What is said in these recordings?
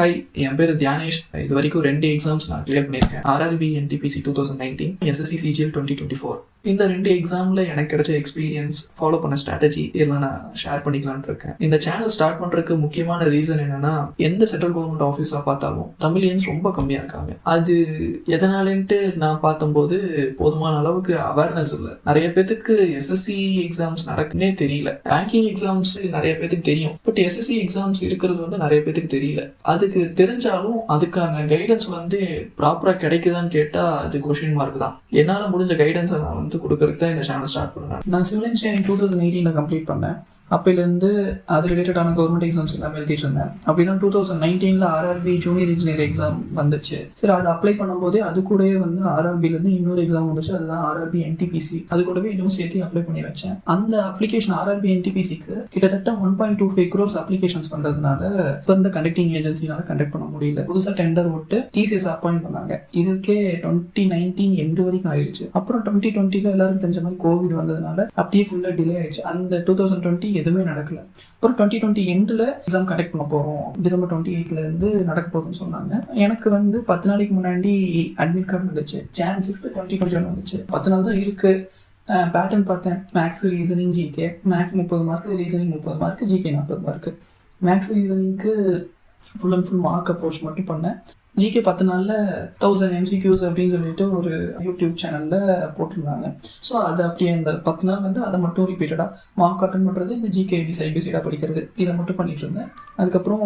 Hi, என் பேர் தியானேஷ். இது வரைக்கும் 2 எக்ஸாம்ஸ் நான் கிளியர் பண்ணியிருக்கேன். RRB NTPC 2019, SSC CGL 2024. இந்த 2 எக்ஸாமில் எனக்கு கிடைச்ச எக்ஸ்பீரியன்ஸ், ஃபாலோ பண்ண ஸ்ட்ராட்டஜி இதெல்லாம் நான் ஷேர் பண்ணிக்கலான் இருக்கேன். இந்த சேனல் ஸ்டார்ட் பண்ணுறதுக்கு முக்கியமான ரீசன் என்னன்னா, எந்த சென்ட்ரல் கவர்மெண்ட் ஆஃபீஸாக பார்த்தாலும் தமிழியன்ஸ் ரொம்ப கம்மியாக இருக்காங்க. அது எதனாலன்ட்டு நான் பார்த்தம்போது போதுமான அளவுக்கு அவேர்னஸ் இல்லை. நிறைய பேத்துக்கு SSC எக்ஸாம்ஸ் நடக்குன்னே தெரியல. பேங்கிங் எக்ஸாம்ஸ் நிறைய பேத்துக்கு தெரியும், பட் SSC எக்ஸாம்ஸ் இருக்கிறது வந்து நிறைய பேத்துக்கு தெரியல. அதுக்கு தெரிஞ்சாலும் அதுக்கான கைடன்ஸ் வந்து ப்ராப்பராக கிடைக்குதான்னு கேட்டால் அது கொஸ்டின் மார்க் தான். என்னால் முடிஞ்ச கைடன்ஸை நான் வந்து கொடுக்கறதுக்கு தான் இந்த சேனல் ஸ்டார்ட் பண்ணேன். நான் சிவில் இன்ஜினியரிங் 2018 கம்ப்ளீட் பண்ணேன். அப்போலேருந்து அது ரிலேட்டடான கவர்மெண்ட் எக்ஸாம்ஸ் எல்லாமே எழுதிட்டு இருந்தேன். அப்படின்னா 2019 RRB ஜூனியர் இன்ஜினியர் எக்ஸாம் வந்துச்சு. சரி, அதை அப்ளை பண்ணும்போதே அது கூடவே வந்து RRBலேருந்து இன்னொரு எக்ஸாம் வந்துச்சு. அதுதான் RRB NTPC. அது கூடவே இன்னும் சேர்த்து அப்ளை பண்ணி வச்சேன். அந்த அப்ளிகேஷன் RRB NTPCக்கு கிட்டத்தட்ட 1.25 crores அப்ளிகேஷன்ஸ் பண்ணுறதுனால இப்போ இந்த கண்டக்டிங் ஏஜென்சினால கண்டக்ட் பண்ண முடியல. புதுசாக டெண்டர் விட்டு TCS அப்பாயிண்ட் பண்ணாங்க. இதுக்கே 2019 எண்டு வரைக்கும் ஆயிடுச்சு. அப்புறம் 2020 எல்லாரும் தெரிஞ்ச மாதிரி கோவிட் வந்ததுனால அப்படியே ஃபுல்லாக டிலே ஆயிடுச்சு. அந்த 2020 எதுவுமே நடக்கல. அப்புறம் 2020 எண்டில் எக்ஸாம் கண்டக்ட் பண்ண போகிறோம், December 28 நடக்க போகுதுன்னு சொன்னாங்க. எனக்கு வந்து 10 நாளைக்கு முன்னாடி அட்மிட் கார்டு வந்துச்சு. Jan 6, 2021 வந்துச்சு. 10 நாள் தான் இருக்கு. பேட்டர்ன் பார்த்தேன். Maths, reasoning, GK. Maths 30 mark, reasoning 30 mark, GK 40 mark. Maths ரீசனிங்க்கு full and full mark approach மட்டும் பண்ணேன். ஜிகே 10 நாளில் 1000 MCQs அப்படின்னு சொல்லிட்டு ஒரு யூடியூப் சேனலில் போட்டிருந்தாங்க. ஸோ அது அப்படியே அந்த 10 நாள் வந்து அதை மட்டும் ரிப்பீட்டடாக மார்க் அட்டன் பண்ணுறது, இந்த ஜிகே சைட் பை சைடாக படிக்கிறது, இதை மட்டும் பண்ணிட்டு இருந்தேன். அதுக்கப்புறம்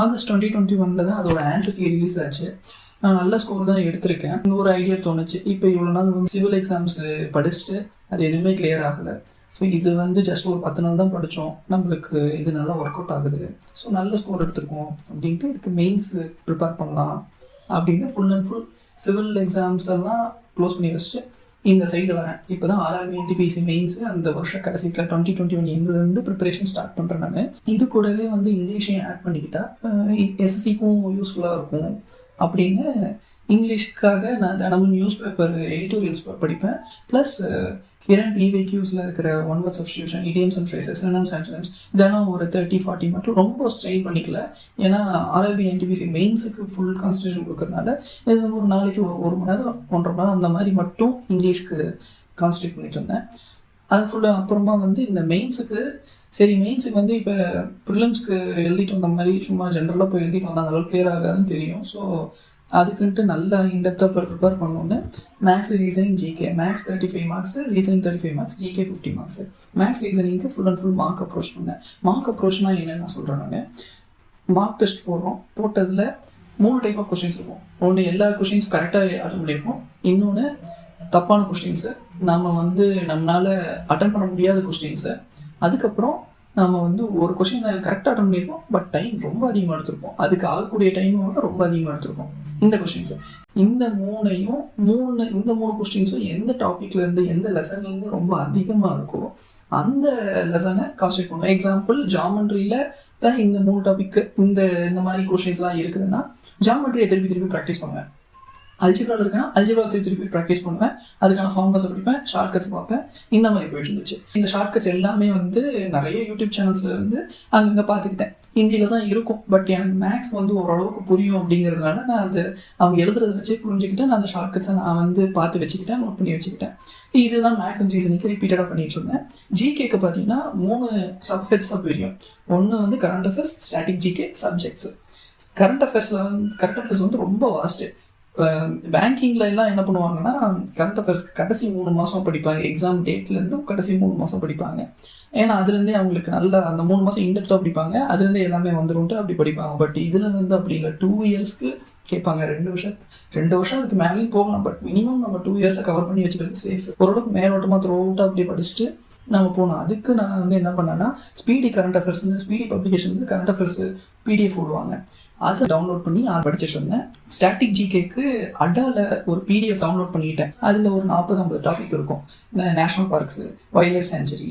August 2021 தான் அதோட ஆன்சர் கீ ரிலீஸ் ஆச்சு. நான் நல்ல ஸ்கோர் தான் எடுத்திருக்கேன். ஒரு ஐடியா தோணுச்சு, இப்போ இவ்வளோ நாள் வந்து சிவில் எக்ஸாம்ஸ் படிச்சுட்டு அது எதுவுமே கிளியர் ஆகலை. ஸோ இது வந்து ஜஸ்ட் ஒரு 10 நாள் தான் படித்தோம், நம்மளுக்கு இது நல்லா ஒர்க் அவுட் ஆகுது, ஸோ நல்ல ஸ்கோர் எடுத்திருக்கோம் அப்படின்ட்டு இதுக்கு மெயின்ஸ் ப்ரிப்பேர் பண்ணலாம் அப்படின்னு full and full civil exams எல்லாம் க்ளோஸ் பண்ணி வச்சுட்டு இந்த சைடு வரேன். இப்போ தான் RRB NTPC மெயின்ஸ் அந்த வருஷம் கடைசியில் 2021 எண்ட்லேருந்து ப்ரிப்பரேஷன் ஸ்டார்ட் பண்ணுறேன். நான் இது கூடவே வந்து இங்கிலீஷையும் ஆட் பண்ணிக்கிட்டா SSCக்கும் யூஸ்ஃபுல்லாக இருக்கும் அப்படின்னு இங்கிலீஷ்க்காக நான் தினமும் நியூஸ் பேப்பர் எடிட்டோரியல்ஸ் படிப்பேன். ப்ளஸ் கரண்ட் EVQஸில் இருக்கிற one word substitution, idioms and phrases, synonyms and antonyms தினம் ஒரு 30-40 மட்டும் ரொம்ப ஸ்ட்ரெயின் பண்ணிக்கல. ஏன்னா RRB NTPC மெயின்ஸுக்கு ஃபுல் கான்சன்ட்ரேஷன் கொடுக்கறதுனால இது ஒரு நாளைக்கு 1 மணி நேரம் 1.5 மணி நேரம் அந்த மாதிரி மட்டும் இங்கிலீஷ்க்கு கான்சன்ட்ரேட் பண்ணிட்டு இருந்தேன். அது ஃபுல்லாக அப்புறமா வந்து இந்த மெயின்ஸுக்கு சரி, மெயின்ஸுக்கு வந்து இப்போ ப்ரிலிம்ஸ்க்கு எழுதிட்டு வந்த மாதிரி சும்மா ஜென்ரலாக போய் எழுதிட்டு வந்தால் அந்த அளவுக்கு கிளியர் ஆகாதுன்னு தெரியும். ஸோ அதுக்குன்ட்டு நல்லா இன்டெப்த்தாக ப்ரிப்பேர் பண்ணோன்னு maths, reasoning, GK. Maths 35 marks, reasoning 35 marks, GK 50 marks. Maths ரீசனிங்க்கு full and full mark approach பண்ணேன். மார்க் அப்ரோச்னால் என்னென்னு நான் சொல்கிறேன். நாங்கள் மார்க் டெஸ்ட் போடுறோம். போட்டதில் 3 டைப் ஆஃப் கொஸ்டின்ஸ் இருக்கும். ஒன்று எல்லா கொஸ்டின்ஸும் கரெக்டாக அட்டன் பண்ணியிருப்போம். இன்னொன்று தப்பான கொஸ்டின்ஸு, நம்ம வந்து நம்மளால் அட்டன் பண்ண முடியாத கொஸ்டின்ஸு. அதுக்கப்புறம் நம்ம வந்து ஒரு கொஸ்டின் கரெக்டாக அட்டன் பண்ணியிருப்போம், பட் டைம் ரொம்ப அதிகமாக எடுத்திருப்போம். அதுக்கு ஆகக்கூடிய டைமோட ரொம்ப அதிகமாக எடுத்திருப்போம் இந்த கொஸ்டின்ஸு. இந்த 3 கொஸ்டின்ஸும் எந்த டாப்பிக்லேருந்து எந்த லெசன்லேருந்து ரொம்ப அதிகமாக இருக்கோ அந்த லெசனை கான்சன்ட்ரேட் பண்ணுவோம். எக்ஸாம்பிள் ஜாமெண்ட்ரியில் தான் இந்த 3 டாபிக்கு இந்த மாதிரி கொஸ்டின்ஸ்லாம் இருக்குதுன்னா ஜாமெண்ட்ரியை திருப்பி ப்ராக்டிஸ் பண்ணுவேன். அல்ஜிப்ராவில் இருக்கேன்னா அல்ஜிப்ரா திருப்பி ப்ராக்டிஸ் பண்ணுவேன். அதுக்கான ஃபார்முலாஸை படிப்பேன், ஷார்ட்கட்ஸ் பார்ப்பேன். இந்த மாதிரி போயிட்டு இருந்துச்சு. இந்த ஷார்ட்கட்ஸ் எல்லாமே வந்து நிறைய யூடியூப் சேனல்ஸில் வந்து அங்கங்கே பார்த்துக்கிட்டேன். ஹிந்தியில் தான் இருக்கும், பட் எனக்கு மேக்ஸ் வந்து ஓரளவுக்கு புரியும் அப்படிங்கிறதுனால நான் அது அவங்க எழுதுறதை வச்சே புரிஞ்சுக்கிட்டேன். நான் அந்த ஷார்ட்கட்ஸை நான் வந்து பார்த்து வச்சுக்கிட்டேன், நோட் பண்ணி வச்சுக்கிட்டேன். இதுதான் மேக்ஸ் அண்ட் ரீசனிங்க்கு ரிப்பீட்டடாக பண்ணிட்டு இருந்தேன். ஜிகேக்கு பார்த்தீங்கன்னா 3 சப்ஹெட்ஸாக பிரியும். ஒன்று வந்து current affairs, static GK, subjects. Current affairs வந்து ரொம்ப வாஸ்ட்டு. பேங்கிங்கில் எல்லாம் என்ன பண்ணுவாங்கன்னா கரண்ட் அஃபேர்ஸ்க்கு கடைசி 3 மாதம் படிப்பாங்க. எக்ஸாம் டேட்லேருந்து கடைசி 3 மாதம் படிப்பாங்க. ஏன்னா அதுலேருந்தே அவங்களுக்கு நல்லா அந்த 3 மாதம் இன்டெப்த்தாக படிப்பாங்க. அதுலேருந்தே எல்லாமே வந்துருன்ட்டு அப்படி படிப்பாங்க. பட் இதில் வந்து அப்படி இல்லை. 2 இயர்ஸ்க்கு கேட்பாங்க. 2 வருஷம் அதுக்கு மேலேயும் போகலாம். பட் மினிமம் நம்ம 2 இயர்ஸை கவர் பண்ணி வச்சுக்கிறது சேஃப். ஓரளவுக்கு மேலோட்டமாக த்ரூ அவுட்டாக அப்படி படிச்சுட்டு நம்ம போனோம். அதுக்கு நான் வந்து என்ன பண்ணேன்னா ஸ்பீடி கரண்ட் அஃபேர்ஸ்னு ஸ்பீடி பப்ளிகேஷன் வந்து கரண்ட் அஃபேர்ஸ் PDF விடுவாங்க. அதை டவுன்லோட் பண்ணி அதை படிச்சுட்டு இருந்தேன். ஸ்டாட்டிக் ஜிகேக்கு அடாவில் ஒரு PDF டவுன்லோட் பண்ணிக்கிட்டேன். அதில் ஒரு 40-50 டாபிக் இருக்கும். இந்த நேஷ்னல் பார்க்ஸு, வைல்ட் லைஃப் சேஞ்சுரி,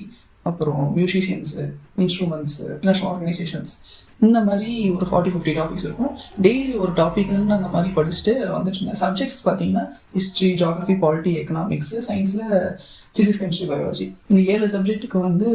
அப்புறம் மியூசிஷியன்ஸு, இன்ஸ்ட்ருமெண்ட்ஸு, இன்டர்நேஷனல் ஆர்கனைசேஷன்ஸ், இந்த மாதிரி ஒரு 40-50 டாபிக்ஸ் இருக்கும். டெய்லி ஒரு டாபிக்னு அந்த மாதிரி படிச்சுட்டு வந்துட்டு இருந்தேன். சப்ஜெக்ட்ஸ் பார்த்தீங்கன்னா ஹிஸ்ட்ரி, ஜியாகிரஃபி, பாலிட்டி, எக்கனாமிக்ஸு, சயின்ஸில் ஃபிசிக்ஸ், கெமிஸ்ட்ரி, பயாலஜி. இந்த 7 சப்ஜெக்ட்டுக்கு வந்து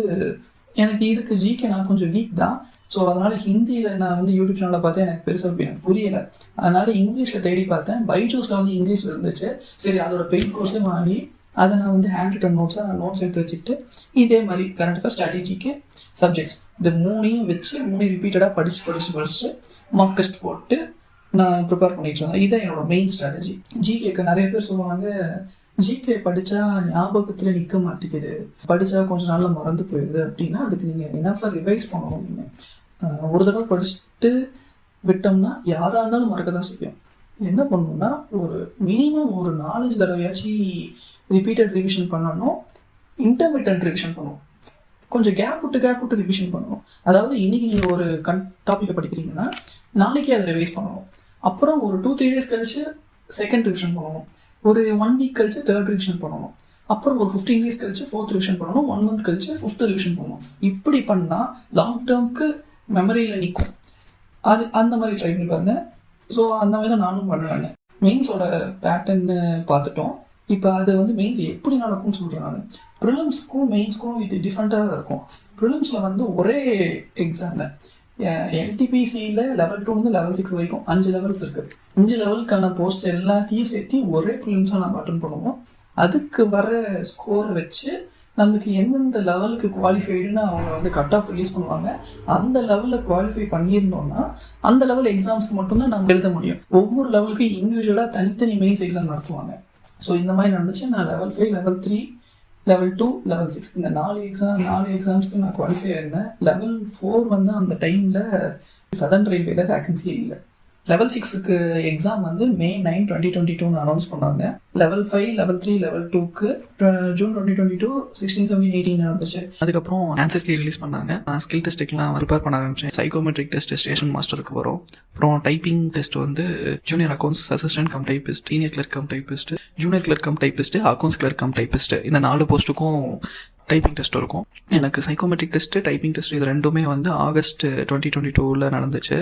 எனக்கு இதுக்கு ஜிகே நான் கொஞ்சம் வீக் தான். ஸோ அதனால் ஹிந்தியில் நான் வந்து யூடியூப் சேனலில் பார்த்தேன், எனக்கு பெருசாக எனக்கு புரியலை. அதனால் இங்கிலீஷில் தேடி பார்த்தேன். பைஜூஸில் வந்து இங்கிலீஷ் இருந்துச்சு. சரி, அதோட பெய்ட் கோர்ஸே வாங்கி அதை நான் வந்து ஹேண்ட் ரிட்டன் நோட்ஸ் எடுத்து வச்சுக்கிட்டு இதே மாதிரி கரண்ட் அஃபேர்ஸ், ஸ்ட்ராட்டஜிக்கு, சப்ஜெக்ட்ஸ் இது மூணையும் வச்சு ரிப்பீட்டடாக படிச்சு மார்க் டெஸ்ட் போட்டு நான் ப்ரிப்பேர் பண்ணிட்டு இருந்தேன். இதான் என்னோட மெயின் ஸ்ட்ராட்டஜி. ஜிகேக்கு நிறைய பேர் சொல்லுவாங்க, ஜிகே படித்தா ஞாபகத்தில் நிற்க மாட்டேங்குது, படித்தா கொஞ்சம் நாளில் மறந்து போயிடுது அப்படின்னா அதுக்கு நீங்கள் என்னஃபாக ரிவைஸ் பண்ணணும். நீங்கள் ஒரு தடவை படிச்சுட்டு விட்டோம்னா யாராக இருந்தாலும் மறக்க தான் செய்யும். என்ன பண்ணணும்னா ஒரு மினிமம் ஒரு 4-5 தடவையாச்சும் ரிப்பீட்டட் ரிவிஷன் பண்ணணும். இன்டர்மிட்டன்ட் ரிவிஷன் பண்ணணும். கொஞ்சம் கேப் விட்டு ரிவிஷன் பண்ணணும். அதாவது இன்றைக்கி நீங்கள் ஒரு டாப்பிக்கை படிக்கிறீங்கன்னா நாளைக்கே அதை ரிவைஸ் பண்ணணும். அப்புறம் ஒரு 2-3 டேஸ் கழிச்சு செகண்ட் ரிவிஷன் பண்ணணும். ஒரு 1 வீக் கழிச்சு தேர்ட் ரிவிஷன் பண்ணணும். அப்புறம் ஒரு 15 டேஸ் கழிச்சு 4th ரிவிஷன் பண்ணணும். 1 மந்த் கழிச்சு 5th ரிவிஷன் பண்ணணும். இப்படி பண்ணால் லாங் டேர்முக்கு மெமரியில் நிற்கும். அது அந்த மாதிரி ட்ரை பண்ணி பாருங்க. ஸோ அந்த மாதிரி தான் நானும் பண்ணுவேங்க. மெயின்ஸோட பேட்டர்ன்னு பார்த்துட்டோம். இப்போ அது வந்து மெயின்ஸ் எப்படி நடக்கும்னு சொல்கிறேன் நான். ப்ரிலிம்ஸ்க்கும் மெயின்ஸ்க்கும் இது டிஃப்ரெண்ட்டாக இருக்கும். ப்ரிலிம்ஸில் வந்து ஒரே எக்ஸாம் என்டிபிசியில் லெவல் 2 லெவல் 6 வரைக்கும் 5 லெவல்ஸ் இருக்குது. 5 லெவலுக்கான போஸ்ட் எல்லாத்தையும் சேர்த்து ஒரே ப்ரிலிம்ஸாக நம்ம அட்டன் பண்ணுவோம். அதுக்கு வர ஸ்கோர் வச்சு நமக்கு எந்தெந்த லெவலுக்கு குவாலிஃபைடுன்னு அவங்க வந்து கட் ஆஃப் ரிலீஸ் பண்ணுவாங்க. அந்த லெவலில் குவாலிஃபை பண்ணியிருந்தோம்னா அந்த லெவல் எக்ஸாம்ஸ்க்கு மட்டும்தான் நம்ம எழுத முடியும். ஒவ்வொரு லெவலுக்கும் இண்டிவிஜுவலாக தனித்தனி மெயின்ஸ் எக்ஸாம் நடத்துவாங்க. ஸோ இந்த மாதிரி நடந்துச்சு. நான் லெவல் 5, லெவல் 3, லெவல் 2, லெவல் 6 இந்த 4 எக்ஸாம்ஸ்க்கு நான் குவாலிஃபை ஆயிருந்தேன். லெவல் 4 வந்து அந்த டைமில் சதர்ன் ரயில்வேல வேகன்சியே இல்லை. லெவல் 6க்கு எக்ஸாம் வந்து May 9, 2022 அனௌன்ஸ் பண்ணாங்க. லெவல் 5, லெவல் 3, லெவல் 2க்கு June 2022 16, 17, 18 நடந்துச்சு. அதுக்கப்புறம் ஆன்சர் கீ ரிலீஸ் பண்ணாங்க. ஸ்கில் டெஸ்ட்டுக்கெலாம் ப்ரிப்பேர் பண்ண ஆரம்பிச்சேன். சைக்கோமெட்ரிக் டெஸ்ட் ஸ்டேஷன் மாஸ்டருக்கு வரும். அப்புறம் டைப்பிங் டெஸ்ட் வந்து junior accounts assistant cum typist, senior clerk cum typist, junior clerk cum typist, accounts clerk cum typist இந்த 4 போஸ்ட்டுக்கும் டைப்பிங் டெஸ்ட் இருக்கும். எனக்கு சைக்கோமெட்ரிக் டெஸ்ட்டு, டைப்பிங் டெஸ்ட் இது ரெண்டுமே வந்து August 2022 நடந்துச்சு.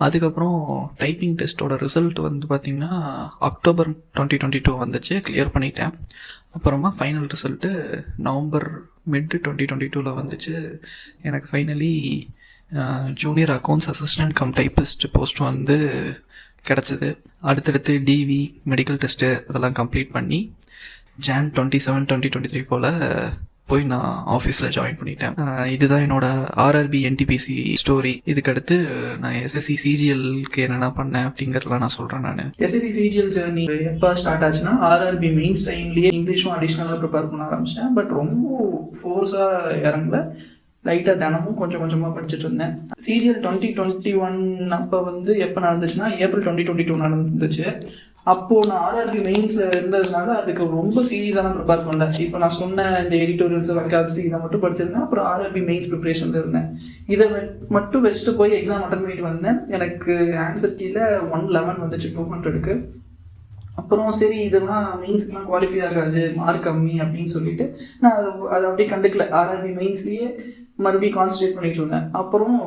அதுக்கப்புறம் டைப்பிங் டெஸ்ட்டோட ரிசல்ட் வந்து பார்த்திங்கன்னா October 2022 வந்துச்சு. கிளியர் பண்ணிட்டேன். அப்புறமா ஃபைனல் ரிசல்ட்டு November mid 2022 வந்துச்சு. எனக்கு finally junior accounts assistant cum typist post வந்து கிடச்சிது. அடுத்தடுத்து டிவி, மெடிக்கல் டெஸ்ட்டு அதெல்லாம் கம்ப்ளீட் பண்ணி Jan 27, 2023 போல் போய் நான் ஆஃபீஸில் ஜாயின் பண்ணிட்டேன். இதுதான் என்னோட ஆர்ஆர்பி என்டிபிசி ஸ்டோரி. இதுக்கடுத்து நான் எஸ்எஸ்சி சிஜிஎல்க்கு என்னென்ன பண்ணேன் அப்படிங்கிறதெல்லாம் நான் சொல்கிறேன். நான் எஸ்எஸ்சி சிஜிஎல் ஜேர்னி எப்போ ஸ்டார்ட் ஆச்சுன்னா ஆர்ஆர்பி மெயின்ஸ் டைம்லேயே இங்கிலீஷும் அடிஷ்னலாக ப்ரிப்பேர் பண்ண ஆரம்பிச்சிட்டேன். பட் ரொம்ப ஃபோர்ஸாக இறங்கல, லைட்டாக தினமும் கொஞ்சம் கொஞ்சமாக படிச்சுட்டு இருந்தேன். சிஜிஎல் 2021 அப்போ வந்து எப்போ நடந்துச்சுன்னா April 2022 நடந்துச்சு. அப்போது நான் ஆர்ஆர்பி மெயின்ஸில் இருந்ததுனால அதுக்கு ரொம்ப சீரியஸாக ப்ரிப்பேர் பண்ணேன். இப்போ நான் சொன்ன இந்த எடிட்டோரியல்ஸ், ரெக்கார்ட்ஸ் இதை மட்டும் படிச்சிருந்தேன். அப்புறம் ஆர்ஆர்பி மெயின்ஸ் ப்ரிப்பரேஷனில் இருந்தேன். இதை மட்டும் வச்சுட்டு போய் எக்ஸாம் அட்டன் பண்ணிட்டு வந்தேன். எனக்கு ஆன்சர் கீழே 111 வந்துச்சு 200க்கு. அப்புறம் சரி இதெல்லாம் மெயின்ஸ்க்குலாம் குவாலிஃபை ஆகாது, மார்க் கம்மி அப்படின்னு சொல்லிட்டு நான் அதை அப்படியே கண்டுக்கல. ஆர்ஆர்பி மெயின்ஸ்லேயே மறுபடியும் கான்சன்ட்ரேட் பண்ணிட்டு இருந்தேன். அப்புறம்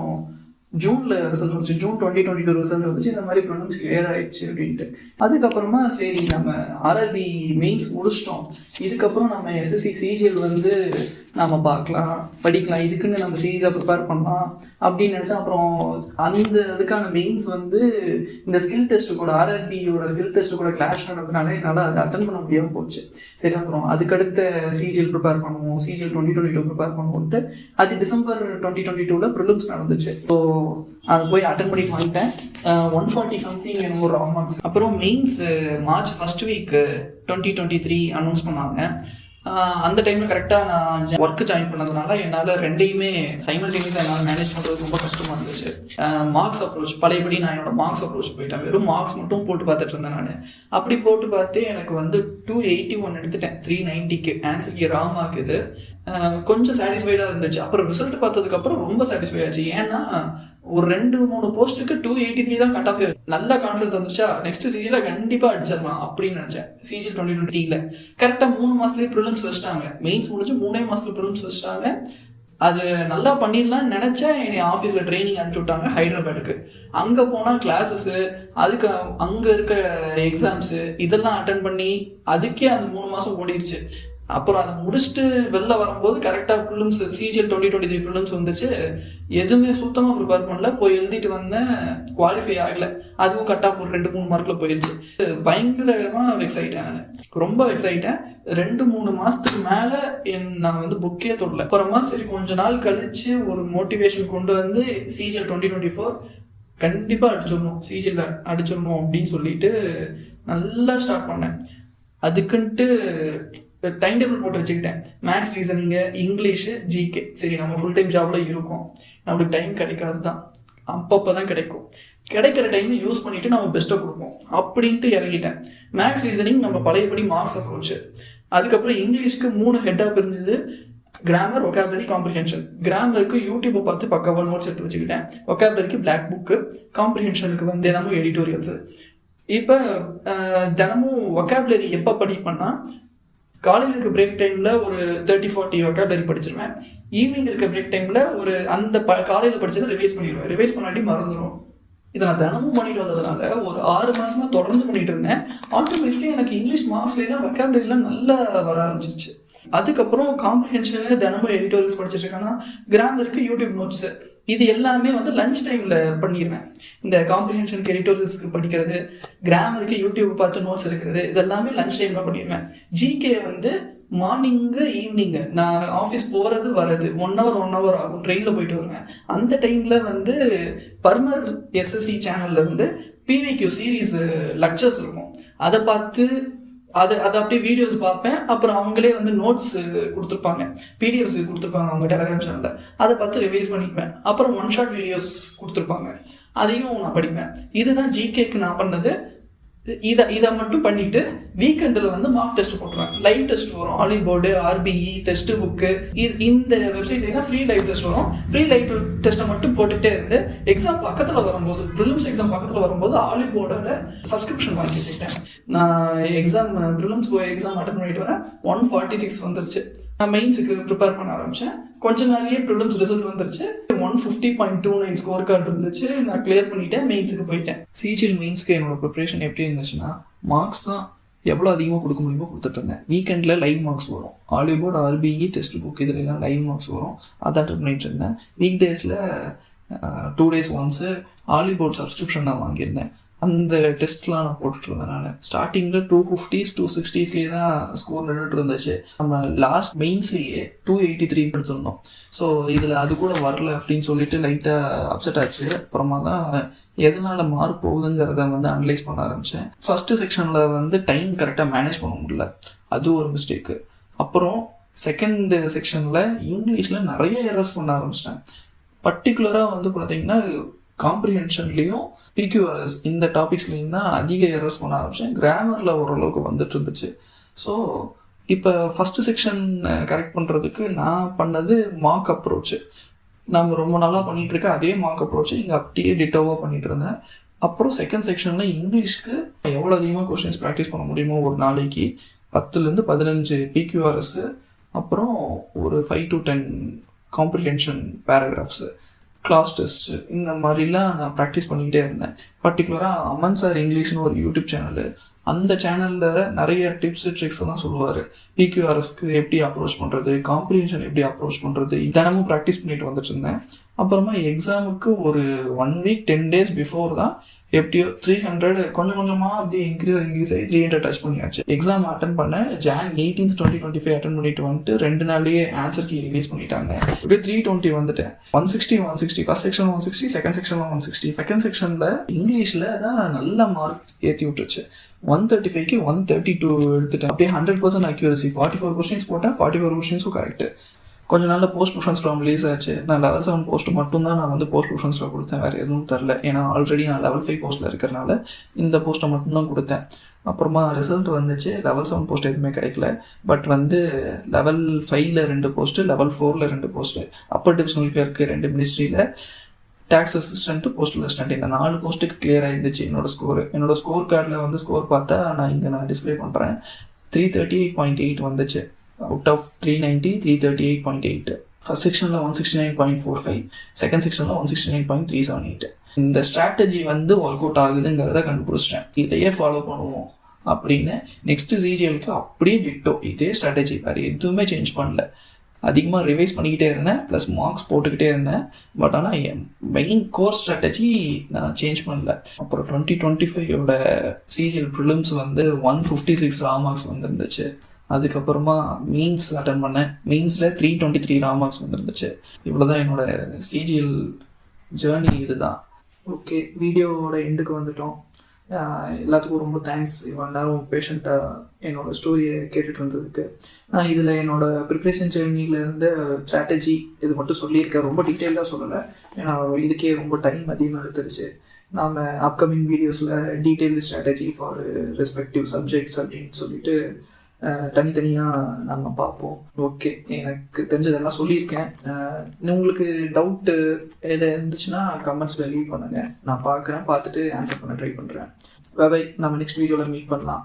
ஜூனில் ரிசல்ட் வந்துச்சு. June 2022 ரிசல்ட் வந்துச்சு. இந்த மாதிரி ப்ரிலிம்ஸ் கிளியர் ஆயிடுச்சு அப்படின்ட்டு. அதுக்கப்புறமா சரி நம்ம ஆர்ஆர்பி மெயின்ஸ் முடிச்சிட்டோம், இதுக்கப்புறம் நம்ம எஸ்எஸ்சி சிஜிஎல் வந்து நம்ம பார்க்கலாம், படிக்கலாம், இதுக்குன்னு நம்ம சீரியஸாக ப்ரிப்பேர் பண்ணலாம் அப்படின்னு நினச்சேன். அப்புறம் அந்த இதுக்கான மெயின்ஸ் வந்து இந்த ஸ்கில் டெஸ்ட்டு கூட ஆர்ஆர்பியோட ஸ்கில் டெஸ்ட்டு கூட கிளாஷ் நடந்ததுனால என்னால் அதை அட்டன் பண்ண முடியாமல் போச்சு. சரி அப்புறம் அதுக்கடுத்த சிஜிஎல் ப்ரிப்பேர் பண்ணுவோம், சிஜிஎல் 2022 ப்ரிப்பேர் பண்ணுவோன்ட்டு அது December 2022 ப்ரிலிம்ஸ் நடந்துச்சு. ஸோ அது போய் அட்டன் பண்ணி பண்ணிட்டேன். 140 சம்திங் எனக்கு ஒரு ராங் மார்க்ஸ். அப்புறம் mains March 1st week 2023 announce பண்ணாங்க. அந்த டைமில் கரெக்டாக நான் ஒர்க்கு ஜாயின் பண்ணதுனால என்னால் ரெண்டையுமே சைமல்டேனியஸாக என்னால் மேனேஜ் பண்ணுறது ரொம்ப கஷ்டமாக இருந்துச்சு. மார்க்ஸ் அப்ரோச் பழையபடி நான் என்னோட மார்க்ஸ் அப்ரோச் போயிட்டேன். வெறும் மார்க்ஸ் மட்டும் போட்டு பார்த்துட்டு இருந்தேன். நான் அப்படி போட்டு பார்த்து எனக்கு வந்து 281 எடுத்துட்டேன் 390க்கு. ஆன்சருக்கு ராங் மார்க் இது. கொஞ்சம் சாட்டிஸ்ஃபைடாக இருந்துச்சு. அப்புறம் ரிசல்ட் பார்த்ததுக்கப்புறம் ரொம்ப சாட்டிஸ்ஃபை ஆச்சு. ஏன்னா ஒரு 2-3 போஸ்ட்டுக்கு 283 தான் கட் ஆஃப். நல்ல கான்ஃபிடன்ஸ் வந்துச்சா நெக்ஸ்ட் சிஜில கண்டிப்பா அடிச்சிடலாம் அப்படின்னு நினைச்சேன். சிஜி 2023 கரெக்டா 3 மாசத்துலயே ப்ரிலிம்ஸ் வச்சிட்டாங்க. மெயின்ஸ் முடிஞ்சு 3 மாசத்துல ப்ரிலிம்ஸ் வச்சிட்டாங்க. அது நல்லா பண்ணிடலாம்னு நினைச்சேன். என்னை ஆஃபீஸ்ல ட்ரைனிங் அனுப்பிச்சு விட்டாங்க ஹைதராபாத்துக்கு. அங்க போனா கிளாஸஸ், அதுக்கு அங்க இருக்க எக்ஸாம்ஸ் இதெல்லாம் அட்டன் பண்ணி அதுக்கே அந்த 3 மாசம் ஓடிடுச்சு. அப்புறம் அதை முடிச்சுட்டு வெளில வரும்போது கரெக்டாக ப்ரிலிம்ஸ் சிஜிஎல் 2023 ப்ரிலிம்ஸ் வந்துச்சு. எதுவுமே சுத்தமாக ப்ரிப்பேர் பண்ணல, போய் எழுதிட்டு வந்தேன், குவாலிஃபை ஆகலை. அதுவும் கட் ஆஃப் ஒரு 2-3 மார்க்கில் போயிடுச்சு. பயங்கரமாக வெக்ஸ் ஆகிட்டேன், நான் ரொம்ப வெக்ஸ் ஆகிட்டேன். 2-3 மாதத்துக்கு மேலே நான் வந்து புக்கே தொடல. அப்புறமா சரி கொஞ்ச நாள் கழிச்சு ஒரு மோட்டிவேஷன் கொண்டு வந்து சிஜிஎல் 2024 கண்டிப்பாக அடிச்சிடணும், சிஜிஎல் அடிச்சிடணும் அப்படின்னு சொல்லிட்டு நல்லா ஸ்டார்ட் பண்ணேன். அதுக்குன்ட்டு டைம் டேபிள் போட்டு வச்சுக்கிட்டேன். Maths, reasoning, English, GK. சரி நம்ம ஃபுல் டைம் ஜாப்ல இருக்கோம், நம்மளுக்கு டைம் கிடைக்காது தான், அப்பப்போ தான் கிடைக்கும். கிடைக்கிற டைம் யூஸ் பண்ணிட்டு நம்ம பெஸ்ட்டை கொடுப்போம் அப்படின்ட்டு இறங்கிட்டேன். மேக்ஸ், ரீசனிங் நம்ம பழையபடி மார்க்ஸ் அப்ரோச். அதுக்கப்புறம் இங்கிலீஷ்க்கு 3 ஹெட்டாக இருந்தது, கிராமர், ஒகாபுலரி, காம்ப்ரிஹென்ஷன். கிராமருக்கு யூடியூப்பை பார்த்து பக்காவாக நோட்ஸ் எடுத்து வச்சுக்கிட்டேன். ஒகாபுலரிக்கு பிளாக் புக்கு, காம்ப்ரிஹென்ஷனுக்கு வந்து தினமும் எடிட்டோரியல்ஸு. இப்போ தினமும் ஒகாபுலரி எப்போ படிப்பேன்னா, காலையில் இருக்க பிரேக் டைமில் ஒரு 30-40 ஒகாபுலரி படிச்சிருவேன். ஈவினிங் இருக்க பிரேக் டைமில் ஒரு அந்த காலையில் படிச்சதை ரிவைஸ் பண்ணிடுவேன். ரிவைஸ் பண்ணாட்டி மறந்துடும். இதை நான் தினமும் பண்ணிட்டு வந்ததுனால ஒரு 6 மாதமாக தொடர்ந்து பண்ணிட்டு இருந்தேன். ஆட்டோமேட்டிக்காக எனக்கு இங்கிலீஷ் மார்க்ஸ்லாம் ஒகாபுலரிலாம் நல்லா வர ஆரம்பிச்சிருச்சு. அதுக்கப்புறம் காம்ப்ரிஹென்ஷனு தினமும் எடிட்டோரியல்ஸ் படிச்சுட்டு இருக்கேன்னா, கிராமருக்கு யூடியூப் நோட்ஸு, இது எல்லாமே வந்து லஞ்ச் டைமில் பண்ணிடுவேன். இந்த காம்ப்ரிஹென்ஷனுக்கு எடிட்டோரியல்ஸ்க்கு படிக்கிறது, கிராமருக்கு யூடியூப் பார்த்து நோட்ஸ் எடுக்கிறது, இதெல்லாமே லஞ்ச் டைமில் பண்ணிடுவேன். ஜிகே வந்து மார்னிங்கு ஈவினிங்கு நான் ஆஃபீஸ் போகிறது வர்றது 1 hour ஆகும், ட்ரெயினில் போயிட்டு வருவேன். அந்த டைமில் வந்து பர்மர் எஸ்எஸ்சி சேனல்லேருந்து பிவிக்யூ சீரீஸ் லெக்சர்ஸ் இருக்கும், அதை பார்த்து அதை அப்படியே வீடியோஸ் பார்ப்பேன். அப்புறம் அவங்களே வந்து நோட்ஸ் கொடுத்துருப்பாங்க, பிடிஎஃப்ஸ் கொடுத்துருப்பாங்க அவங்க டெலிகிராம் சேனலில், அதை பார்த்து ரிவைஸ் பண்ணிப்பேன். அப்புறம் 1 shot வீடியோஸ் கொடுத்துருப்பாங்க, அதையும் நான் படிப்பேன். இதுதான் ஜிகேக்கு நான் பண்ணது. இதை மட்டும் பண்ணிட்டு வீக்கெண்டில் வந்து மார்க் டெஸ்ட் போட்டுருவேன். லைவ் டெஸ்ட் வரும், ஆலி போர்டு, ஆர்பிஇ, டெஸ்ட் புக்கு, இந்த வெப்சைட்ல ஃப்ரீ லைவ் டெஸ்ட் வரும். ஃப்ரீ லைவ் டெஸ்ட்டை மட்டும் போட்டுட்டே இருந்து எக்ஸாம் பக்கத்தில் வரும்போது, ப்ரிலிம்ஸ் எக்ஸாம் பக்கத்தில் வரும்போது ஆலி போர்டோட சப்ஸ்கிரிப்ஷன் வாங்கி வச்சுக்கிட்டேன். நான் எக்ஸாம் ப்ரிலிம்ஸ் எக்ஸாம் அட்டன் பண்ணிட்டு வரேன். 146 வந்துருச்சு. நான் மெயின்ஸுக்கு ப்ரிப்பேர் பண்ண ஆரம்பித்தேன். கொஞ்ச நாளையே ப்ரிலிம்ஸ் ரிசல்ட் வந்துருச்சு. 150.29 ஸ்கோர் கார்டு இருந்துச்சு. நான் கிளியர் பண்ணிட்டேன், மெயின்ஸுக்கு போயிட்டேன். சிஜிஎல் மெயின்ஸ்க்கு என்னோட ப்ரிப்பரேஷன் எப்படி இருந்துச்சுன்னா, மார்க்ஸ் தான் எவ்வளோ அதிகமாக கொடுக்க முடியுமோ கொடுத்துட்டு இருந்தேன். வீக்கெண்டில் லைவ் மார்க்ஸ் வரும், ஆலிவ் போர்டு, ஆர்பிஇ, டெஸ்ட் புக், இதெல்லாம் லைவ் மார்க்ஸ் வரும், அதை அட்டன் பண்ணிட்டு இருந்தேன். வீக் டேஸில் 2 days once olive board subscription நான் வாங்கியிருந்தேன். அந்த டெஸ்ட்லாம் நான் போட்டுட்டு இருந்தேன். நான் ஸ்டார்டிங்கில் 250s 260ஸ்லேயே தான் ஸ்கோர் நின்றுட்டு இருந்துச்சு. நம்ம லாஸ்ட் மெயின்ஸ்லேயே 283 எடுத்திருந்தோம். ஸோ இதில் அது கூட வரல அப்படின்னு சொல்லிட்டு லைட்டாக அப்செட் ஆச்சு. அப்புறமா தான் எதனால மார்க் போகுதுங்கிறத வந்து அனலைஸ் பண்ண ஆரம்பித்தேன். ஃபஸ்ட்டு செக்ஷனில் வந்து டைம் கரெக்டாக மேனேஜ் பண்ண முடியல, அது ஒரு மிஸ்டேக்கு. அப்புறம் செகண்ட் செக்ஷனில் இங்கிலீஷில் நிறைய எரர்ஸ் பண்ண ஆரம்பிச்சிட்டேன். பர்டிகுலராக வந்து பார்த்தீங்கன்னா காம்ப்ரிஹென்ஷன்லேயும் பிக்யூஆர்எஸ் இந்த டாபிக்ஸ்லேயும் தான் அதிக எரர்ஸ் பண்ண ஆரம்பித்தேன். கிராமரில் ஓரளவுக்கு வந்துட்டு இருந்துச்சு. ஸோ இப்போ ஃபஸ்ட்டு செக்ஷன் கரெக்ட் பண்ணுறதுக்கு நான் பண்ணது மார்க் அப்ரோச்சு. நம்ம ரொம்ப நல்லா பண்ணிகிட்டு இருக்க அதே மார்க் அப்ரோச்சு இங்கே அப்படியே டிட்டோவாக பண்ணிகிட்டு இருந்தேன். அப்புறம் செகண்ட் செக்ஷனில் இங்கிலீஷ்க்கு எவ்வளோ அதிகமாக கொஸ்டின்ஸ் ப்ராக்டிஸ் பண்ண முடியுமோ ஒரு நாளைக்கு 10 to 15 பிக்யூஆர்எஸ்ஸு, அப்புறம் ஒரு 5 to 10 காம்ப்ரிஹென்ஷன் பேராகிராஃப்ஸு, கிளாஸ் டெஸ்ட்டு, இந்த மாதிரிலாம் நான் ப்ராக்டிஸ் பண்ணிக்கிட்டே இருந்தேன். பர்டிகுலராக அமன் சார் இங்கிலீஷ்னு ஒரு யூடியூப் சேனலு, அந்த சேனலில் நிறைய டிப்ஸு ட்ரிக்ஸ் எல்லாம் சொல்லுவார். பிக்யூஆர்எஸ்க்கு எப்படி அப்ரோச் பண்ணுறது, காம்ப்ரிஹென்ஷன் எப்படி அப்ரோச் பண்ணுறது, தினமும் ப்ராக்டிஸ் பண்ணிட்டு வந்துட்டு இருந்தேன். அப்புறமா எக்ஸாமுக்கு ஒரு 1 week 10 days பிஃபோர் தான் எப்படியோ 300 கொஞ்சம் கொஞ்சமாக அப்படியே இன்க்ரீஸ் ஆகி 300 டச் பண்ணியாச்சு. எக்ஸாம் அட்டன் பண்ணேன். Jan 18th 2025 அட்டன் பண்ணிட்டு வந்துட்டு 2 நாள்லேயே ஆன்சர் கீ ரிலீஸ் பண்ணிட்டாங்க. அப்படியே 320 வந்துட்டேன். 160 ஃபர்ஸ்ட் செக்ஷன் 160, செகண்ட் செக்ஷனில் 160. செகண்ட் செக்ஷனில் இங்கிலீஷில் தான் நல்ல மார்க் ஏற்றி விட்டுருச்சு. 135க்கு 132 எடுத்துட்டேன். அப்படியே 100% அக்யூரசி. 44 கொஸ்டின்ஸ் போட்டேன், 44 கொஸ்டின்ஸும் கரெக்டு. கொஞ்ச நாளில் போஸ்ட் ப்ரிஃபரன்ஸ் ஃபார்ம் ரிலீஸ் ஆச்சு. நான் level 7 போஸ்ட் மட்டும்தான் நான் வந்து போஸ்ட் ப்ரிஃபரன்ஸில் கொடுத்தேன், வேறு எதுவும் தரல. ஏன்னா ஆல்ரெடி நான் level 5 போஸ்ட்டில் இருக்கிறனால இந்த போஸ்ட்டை மட்டும்தான் கொடுத்தேன். அப்புறமா ரிசல்ட் வந்துச்சு. level 7 போஸ்ட் எதுவுமே கிடைக்கல. பட் வந்து level 5ல் 2 போஸ்ட்டு, level 4ல் 2 போஸ்ட்டு, அப்பர் டிவிஷனல் கிளர்க்கு 2 மினிஸ்ட்ரியில், டேக்ஸ் அசிஸ்டன்ட், போஸ்டல் அசிஸ்டன்ட், இந்த 4 போஸ்ட்டுக்கு கிளியர் ஆகிருந்துச்சு என்னோட ஸ்கோர் கார்டில் வந்து ஸ்கோர் பார்த்தா நான் டிஸ்பிளே பண்ணுறேன். 338.8 வந்துச்சு. Out of 390 338.8. ஃபர்ஸ்ட் செக்ஷனில் 169.45, செகண்ட் செக்ஷனில் 169.378. இந்த ஸ்ட்ராட்டஜி வந்து ஒர்க் அவுட் ஆகுதுங்கிறத கண்டுபிடிச்சிட்டேன். இதையே ஃபாலோ பண்ணுவோம் அப்படின்னு நெக்ஸ்ட் சிஜிஎலுக்கு அப்படியே டிட்டோ இதே ஸ்ட்ராட்டஜி, வேறு எதுவுமே சேஞ்ச் பண்ணல. அதிகமாக ரிவைஸ் பண்ணிக்கிட்டே இருந்தேன், ப்ளஸ் மார்க்ஸ் போட்டுக்கிட்டே இருந்தேன். பட் ஆனால் என் மெயின் கோர் ஸ்ட்ராட்டஜி நான் சேஞ்ச் பண்ணல. அப்புறம் 2025 சிஜிஎல் ப்ரிலிம்ஸ் வந்து 156 ரா மார்க்ஸ் வந்துருந்துச்சு. அதுக்கப்புறமா மீன்ஸ் அட்டன் பண்ணேன். மீன்ஸில் 323 ரா மார்க்ஸ் வந்துருந்துச்சு. இவ்வளோதான் என்னோட சிஜிஎல் ஜேர்னி. இதுதான். ஓகே, வீடியோவோட எண்டுக்கு வந்துட்டோம். எல்லாத்துக்கும் ரொம்ப தேங்க்ஸ் இவ்வளோ நேரம் பேஷண்ட்டாக என்னோடய ஸ்டோரியை கேட்டுட்டு இருந்ததுக்கு. நான் இதில் என்னோடய ப்ரிப்ரேஷன் ஜேர்னிலேருந்து ஸ்ட்ராட்டஜி இது மட்டும் சொல்லியிருக்கேன், ரொம்ப டீட்டெயிலாக சொல்லலை. ஏன்னா இதுக்கே ரொம்ப டைம் அதிகமாக எடுத்துருச்சு. நாம் அப்கமிங் வீடியோஸில் detailed strategy for respective subjects அப்படின்னு சொல்லிட்டு தனித்தனியாக நம்ம பார்ப்போம். ஓகே, எனக்கு தெரிஞ்சதெல்லாம் சொல்லியிருக்கேன். உங்களுக்கு டவுட்டு எது இருந்துச்சுன்னா கமெண்ட்ஸில் லீவ் பண்ணுங்கள். நான் பார்க்குறேன், பார்த்துட்டு ஆன்சர் பண்ண ட்ரை பண்ணுறேன். பை. நம்ம நெக்ஸ்ட் வீடியோவில் மீட் பண்ணலாம்.